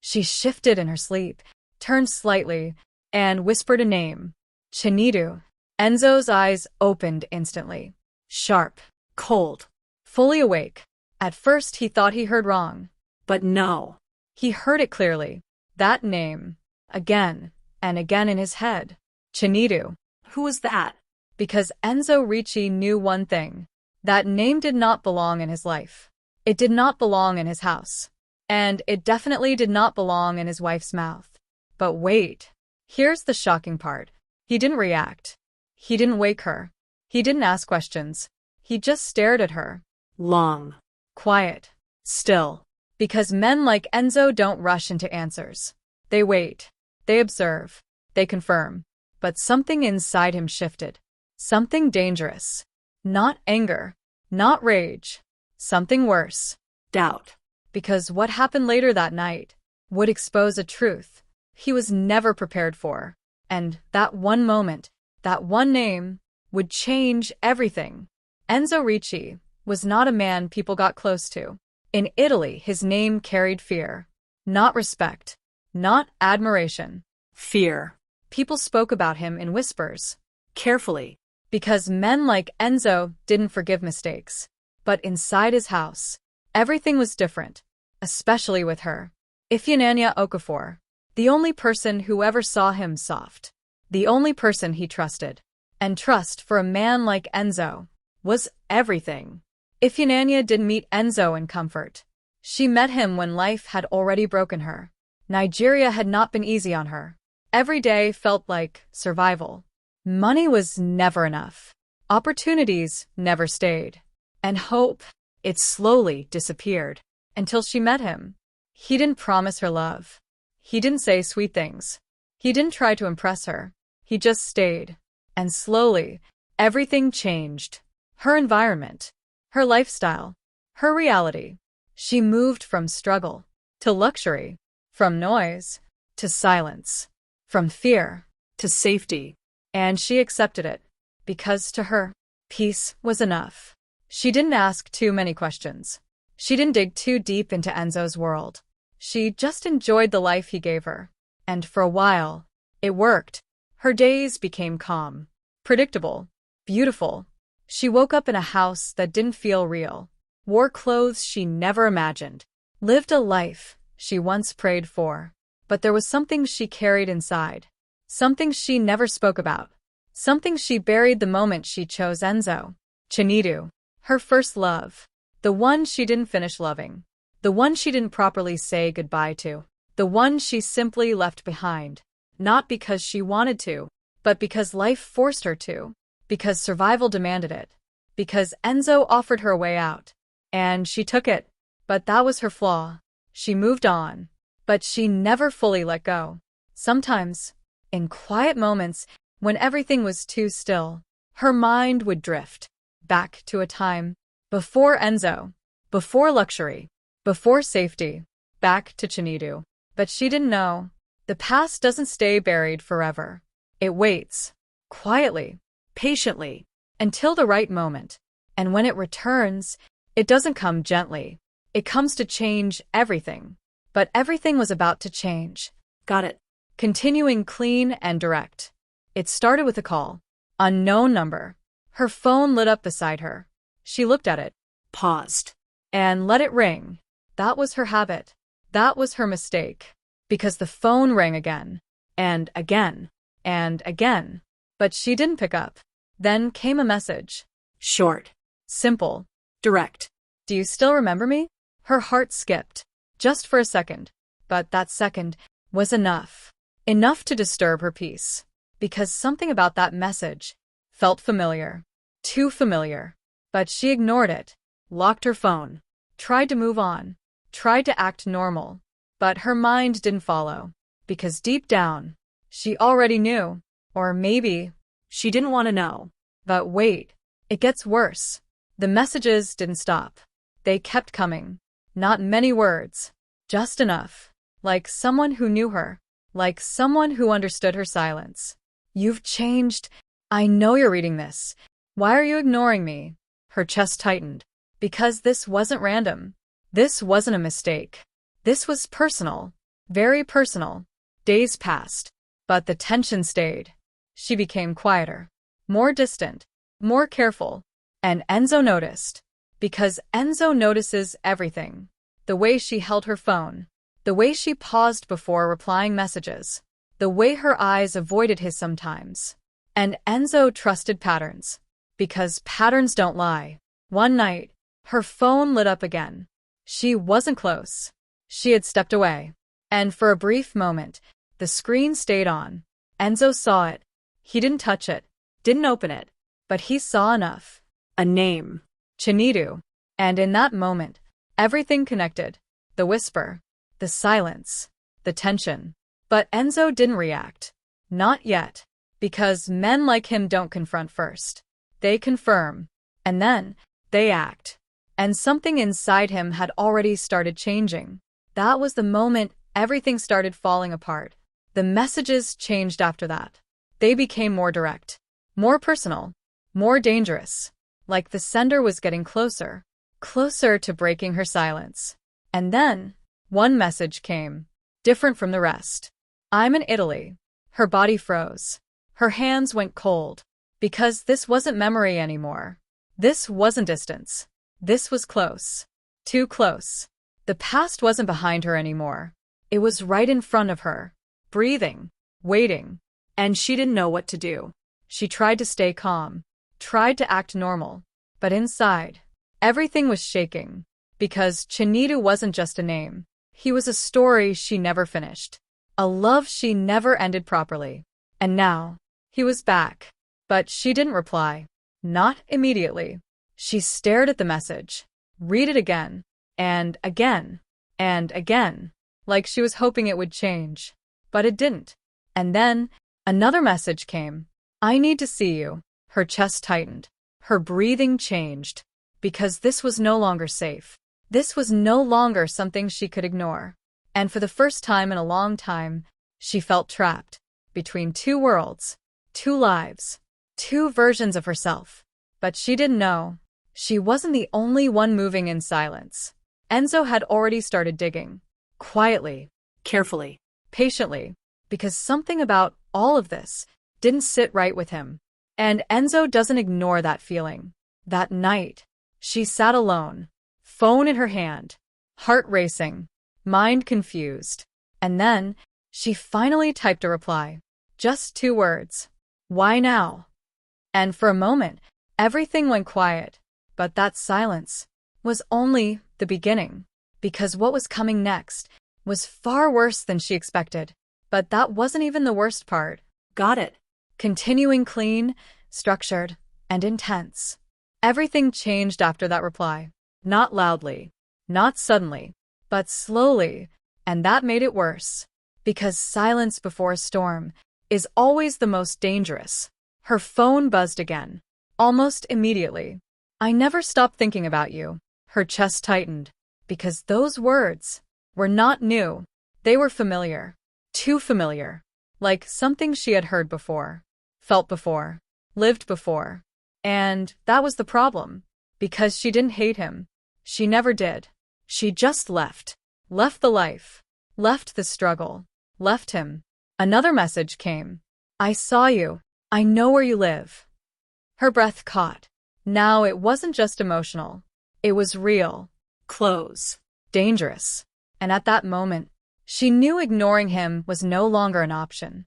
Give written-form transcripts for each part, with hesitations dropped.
She shifted in her sleep, turned slightly, and whispered a name. Chinidu. Enzo's eyes opened instantly. Sharp, cold, fully awake. At first he thought he heard wrong. But no. He heard it clearly. That name. Again and again in his head. Chinidu. Who was that? Because Enzo Ricci knew one thing. That name did not belong in his life. It did not belong in his house. And it definitely did not belong in his wife's mouth. But wait. Here's the shocking part. He didn't react. He didn't wake her. He didn't ask questions. He just stared at her. Long. Quiet. Still. Because men like Enzo don't rush into answers. They wait. They observe. They confirm. But something inside him shifted. Something dangerous. Not anger. Not rage. Something worse. Doubt. Because what happened later that night would expose a truth he was never prepared for. And that one moment, that one name, would change everything. Enzo Ricci was not a man people got close to. In Italy, his name carried fear. Not respect. Not admiration. Fear. People spoke about him in whispers. Carefully. Because men like Enzo didn't forgive mistakes. But inside his house, everything was different. Especially with her. Ifeanyi Okafor. The only person who ever saw him soft. The only person he trusted. And trust for a man like Enzo was everything. Ifeanyi didn't meet Enzo in comfort. She met him when life had already broken her. Nigeria had not been easy on her. Every day felt like survival. Money was never enough. Opportunities never stayed. And hope, it slowly disappeared. Until she met him. He didn't promise her love. He didn't say sweet things. He didn't try to impress her. He just stayed. And slowly, everything changed. Her environment. Her lifestyle. Her reality. She moved from struggle to luxury. From noise to silence. From fear to safety. And she accepted it. Because to her, peace was enough. She didn't ask too many questions. She didn't dig too deep into Enzo's world. She just enjoyed the life he gave her. And for a while, it worked. Her days became calm, predictable, beautiful. She woke up in a house that didn't feel real, wore clothes she never imagined, lived a life she once prayed for. But there was something she carried inside, something she never spoke about, something she buried the moment she chose Enzo. Chinidu, her first love. The one she didn't finish loving. The one she didn't properly say goodbye to. The one she simply left behind. Not because she wanted to, but because life forced her to. Because survival demanded it. Because Enzo offered her a way out. And she took it. But that was her flaw. She moved on. But she never fully let go. Sometimes, in quiet moments, when everything was too still, her mind would drift back to a time before Enzo, before luxury, before safety, back to Chinidu. But she didn't know. The past doesn't stay buried forever. It waits, quietly, patiently, until the right moment. And when it returns, it doesn't come gently. It comes to change everything. But everything was about to change. Got it. Continuing clean and direct. It started with a call. Unknown number. Her phone lit up beside her. She looked at it, paused, and let it ring. That was her habit. That was her mistake. Because the phone rang again, and again, and again. But she didn't pick up. Then came a message. Short, simple, direct. Do you still remember me? Her heart skipped, just for a second. But that second was enough. Enough to disturb her peace. Because something about that message felt familiar. Too familiar. But she ignored it, locked her phone, tried to move on, tried to act normal. But her mind didn't follow. Because deep down, she already knew. Or maybe she didn't want to know. But wait, it gets worse. The messages didn't stop. They kept coming. Not many words. Just enough. Like someone who knew her. Like someone who understood her silence. You've changed. I know you're reading this. Why are you ignoring me? Her chest tightened. Because this wasn't random. This wasn't a mistake. This was personal. very personal. Days passed, but the tension stayed. She became quieter, more distant, more careful, and Enzo noticed. Because Enzo notices everything. The way she held her phone, the way she paused before replying messages, the way her eyes avoided his sometimes. And Enzo trusted patterns. Because patterns don't lie. One night, her phone lit up again. She wasn't close. She had stepped away. And for a brief moment, the screen stayed on. Enzo saw it. He didn't touch it, didn't open it, but he saw enough. A name. Chinidu. And in that moment, everything connected. The whisper, the silence, the tension. But Enzo didn't react. Not yet. Because men like him don't confront first. They confirm. And then, they act. And something inside him had already started changing. That was the moment everything started falling apart. The messages changed after that. They became more direct, more personal, more dangerous. Like the sender was getting closer, closer to breaking her silence. And then, one message came, different from the rest. I'm in Italy. Her body froze. Her hands went cold. Because this wasn't memory anymore. This wasn't distance. This was close. Too close. The past wasn't behind her anymore. It was right in front of her. Breathing. Waiting. And she didn't know what to do. She tried to stay calm. Tried to act normal. But inside, everything was shaking. Because Chinidu wasn't just a name. He was a story she never finished. A love she never ended properly. And now, he was back. But she didn't reply. Not immediately. She stared at the message. Read it again. And again. And again. Like she was hoping it would change. But it didn't. And then, another message came. I need to see you. Her chest tightened. Her breathing changed. Because this was no longer safe. This was no longer something she could ignore. And for the first time in a long time, she felt trapped. Between two worlds. Two lives. Two versions of herself. But she didn't know. She wasn't the only one moving in silence. Enzo had already started digging. Quietly. Carefully. Patiently. Because something about all of this didn't sit right with him. And Enzo doesn't ignore that feeling. That night, she sat alone. Phone in her hand. Heart racing. Mind confused. And then, she finally typed a reply. Just 2 words. Why now? And for a moment, everything went quiet. But that silence was only the beginning. Because what was coming next was far worse than she expected. But that wasn't even the worst part. Got it. Continuing clean, structured, and intense. Everything changed after that reply. Not loudly. Not suddenly. But slowly. And that made it worse. Because silence before a storm is always the most dangerous. Her phone buzzed again. Almost immediately. I never stopped thinking about you. Her chest tightened. Because those words were not new. They were familiar. Too familiar. Like something she had heard before. Felt before. Lived before. And that was the problem. Because she didn't hate him. She never did. She just left. Left the life. Left the struggle. Left him. Another message came. I saw you. I know where you live. Her breath caught. Now it wasn't just emotional. It was real. Close. Dangerous. And at that moment, she knew ignoring him was no longer an option.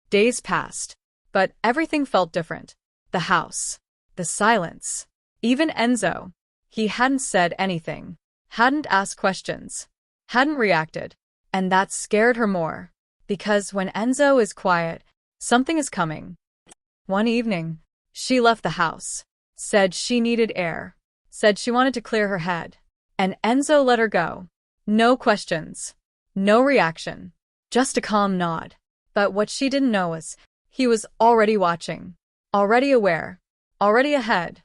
Days passed. But everything felt different. The house. The silence. Even Enzo. He hadn't said anything. Hadn't asked questions. Hadn't reacted. And that scared her more. Because when Enzo is quiet, something is coming. One evening, she left the house. Said she needed air. Said she wanted to clear her head. And Enzo let her go. No questions. No reaction. Just a calm nod. But what she didn't know was, he was already watching. Already aware. Already ahead.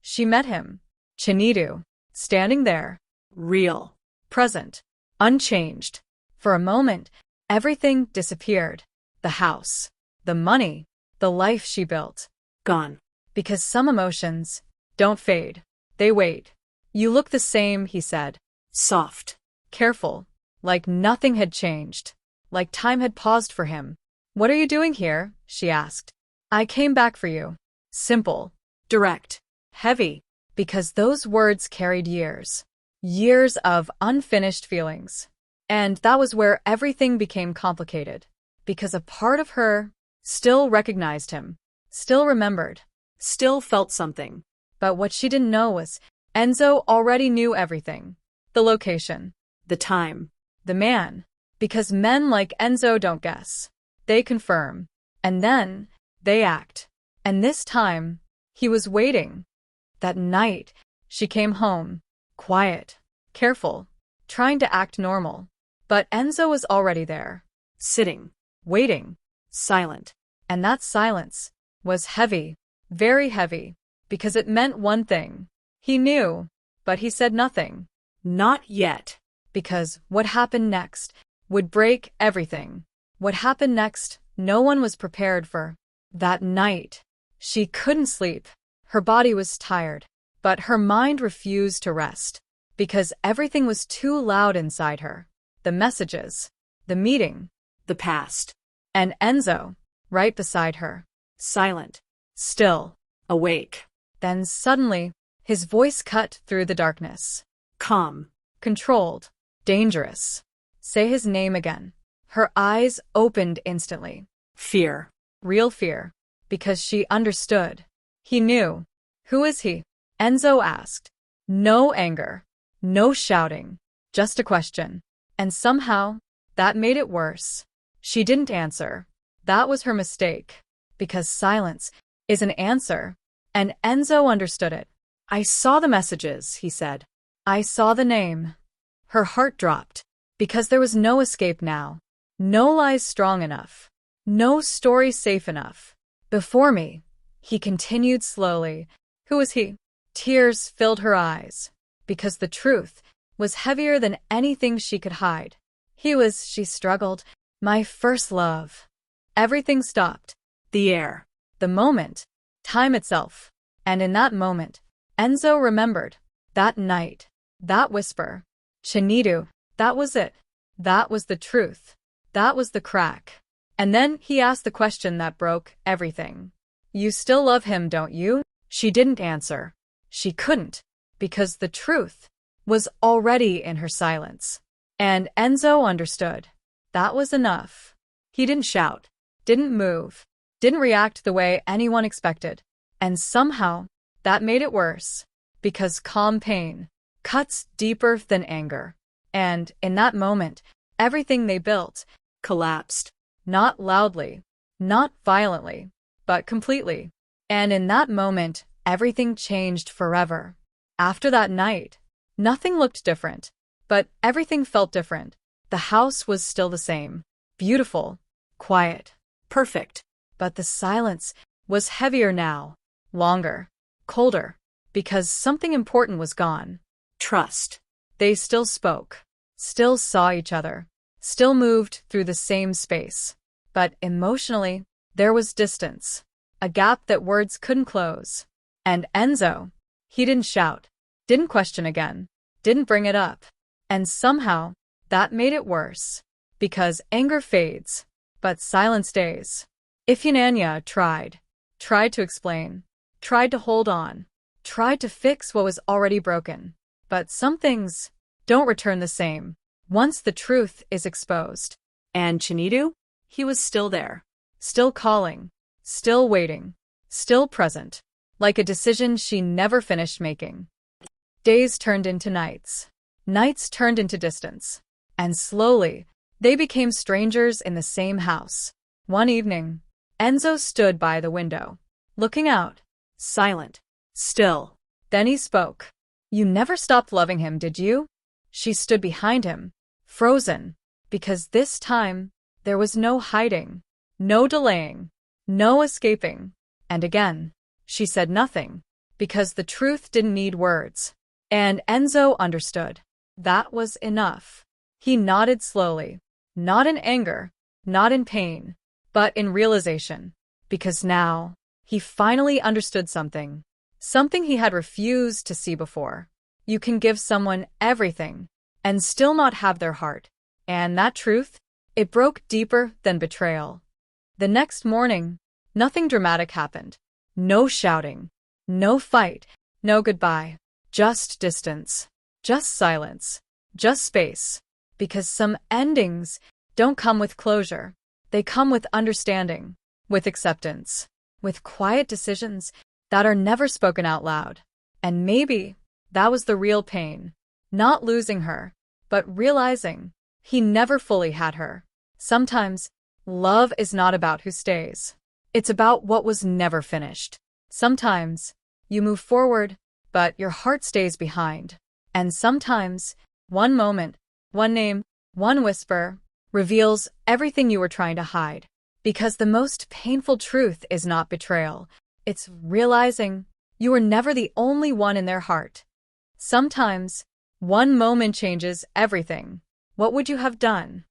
She met him. Chinidu. Standing there. Real. Present. Unchanged. For a moment, everything disappeared. The house. The money. The life she built. Gone. Because some emotions don't fade. They wait. You look the same, he said. Soft. Careful. like nothing had changed, like time had paused for him. "What are you doing here?" she asked. "I came back for you." Simple, direct, heavy, because those words carried years. Years of unfinished feelings. And that was where everything became complicated, because a part of her still recognized him, still remembered, still felt something. But what she didn't know was Enzo already knew everything. The location, the time, the man. Because men like Enzo don't guess. They confirm. And then they act. And this time, he was waiting. That night, she came home, quiet, careful, trying to act normal. But Enzo was already there, sitting, waiting, silent. And that silence was heavy, very heavy, because it meant one thing. He knew, but he said nothing. Not yet. Because what happened next would break everything. What happened next, no one was prepared for. That night, she couldn't sleep. Her body was tired, but her mind refused to rest, because everything was too loud inside her. The messages, the meeting, the past. And Enzo, right beside her, silent, still, awake. Then suddenly, his voice cut through the darkness. Calm, controlled, dangerous. Say his name again. Her eyes opened instantly. Fear. Real fear. Because she understood. He knew. Who is he? Enzo asked. No anger. No shouting. Just a question. And somehow, that made it worse. She didn't answer. That was her mistake. Because silence is an answer. And Enzo understood it. I saw the messages, he said. I saw the name. Her heart dropped. Because there was no escape now. No lies strong enough. No story safe enough. Before me, he continued slowly. Who was he? Tears filled her eyes. Because the truth was heavier than anything she could hide. He was, she struggled, my first love. Everything stopped. The air. The moment. Time itself. And in that moment, Enzo remembered. That night. That whisper. Chinidu. That was it. That was the truth. That was the crack. And then he asked the question that broke everything. You still love him, don't you? She didn't answer. She couldn't. Because the truth was already in her silence. And Enzo understood. That was enough. He didn't shout. Didn't move. Didn't react the way anyone expected. And somehow, that made it worse. Because calm pain cuts deeper than anger. And in that moment, everything they built collapsed. Not loudly, not violently, but completely. And in that moment, everything changed forever. After that night, nothing looked different, but everything felt different. The house was still the same. Beautiful, quiet, perfect. But the silence was heavier now, longer, colder, because something important was gone. Trust. They still spoke, still saw each other, still moved through the same space. But emotionally, there was distance, a gap that words couldn't close. And Enzo, he didn't shout, didn't question again, didn't bring it up. And somehow, that made it worse. Because anger fades, but silence stays. Ifeanyi tried to explain, tried to hold on, tried to fix what was already broken. But some things don't return the same once the truth is exposed. And Chinidu? He was still there, still calling, still waiting, still present, like a decision she never finished making. Days turned into nights. Nights turned into distance. And slowly, they became strangers in the same house. One evening, Enzo stood by the window, looking out, silent, still. Then he spoke. You never stopped loving him, did you? She stood behind him, frozen, because this time, there was no hiding, no delaying, no escaping. And again, she said nothing, because the truth didn't need words. And Enzo understood. That was enough. He nodded slowly, not in anger, not in pain, but in realization. Because now, he finally understood something. Something he had refused to see before. You can give someone everything, and still not have their heart. And that truth, it broke deeper than betrayal. The next morning, nothing dramatic happened. No shouting, no fight, no goodbye. Just distance, just silence, just space. Because some endings don't come with closure. They come with understanding, with acceptance, with quiet decisions that are never spoken out loud. And maybe that was the real pain. Not losing her, but realizing he never fully had her. Sometimes, love is not about who stays. It's about what was never finished. Sometimes, you move forward, but your heart stays behind. And sometimes, one moment, one name, one whisper, reveals everything you were trying to hide. Because the most painful truth is not betrayal. It's realizing you were never the only one in their heart. Sometimes, one moment changes everything. What would you have done?